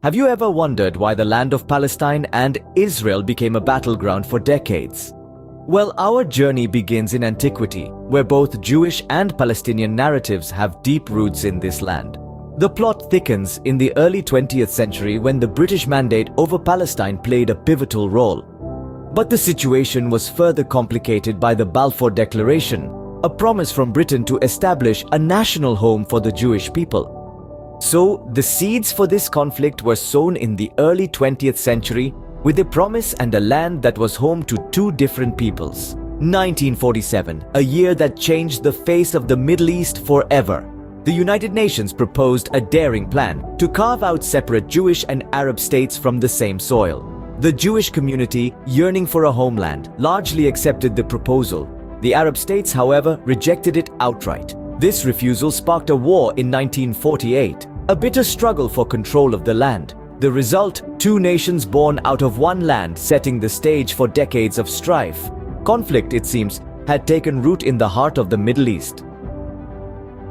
Have you ever wondered why the land of Palestine and Israel became a battleground for decades? Well, our journey begins in antiquity, where both Jewish and Palestinian narratives have deep roots in this land. The plot thickens in the early 20th century when the British mandate over Palestine played a pivotal role. But the situation was further complicated by the Balfour Declaration, a promise from Britain to establish a national home for the Jewish people. So, the seeds for this conflict were sown in the early 20th century with a promise and a land that was home to two different peoples. 1947, a year that changed the face of the Middle East forever. The United Nations proposed a daring plan to carve out separate Jewish and Arab states from the same soil. The Jewish community, yearning for a homeland, largely accepted the proposal. The Arab states, however, rejected it outright. This refusal sparked a war in 1948, a bitter struggle for control of the land. The result, two nations born out of one land, setting the stage for decades of strife. Conflict, it seems, had taken root in the heart of the Middle East.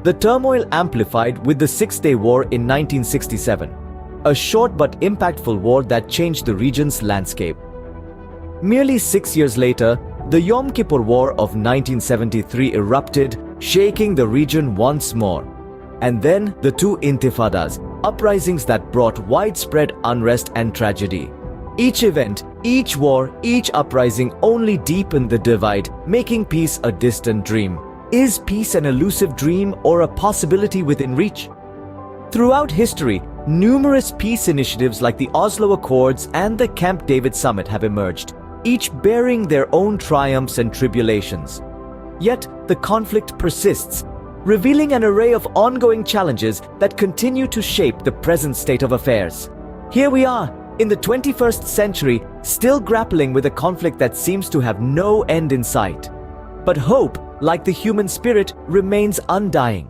The turmoil amplified with the Six-Day War in 1967, a short but impactful war that changed the region's landscape. Merely 6 years later, the Yom Kippur War of 1973 erupted, shaking the region once more. And then the two intifadas, uprisings that brought widespread unrest and tragedy. Each event, each war, each uprising only deepened the divide, making peace a distant dream. Is peace an elusive dream or a possibility within reach? Throughout history, numerous peace initiatives like the Oslo Accords and the Camp David Summit have emerged, each bearing their own triumphs and tribulations. Yet, the conflict persists, revealing an array of ongoing challenges that continue to shape the present state of affairs. Here we are, in the 21st century, still grappling with a conflict that seems to have no end in sight. But hope, like the human spirit, remains undying.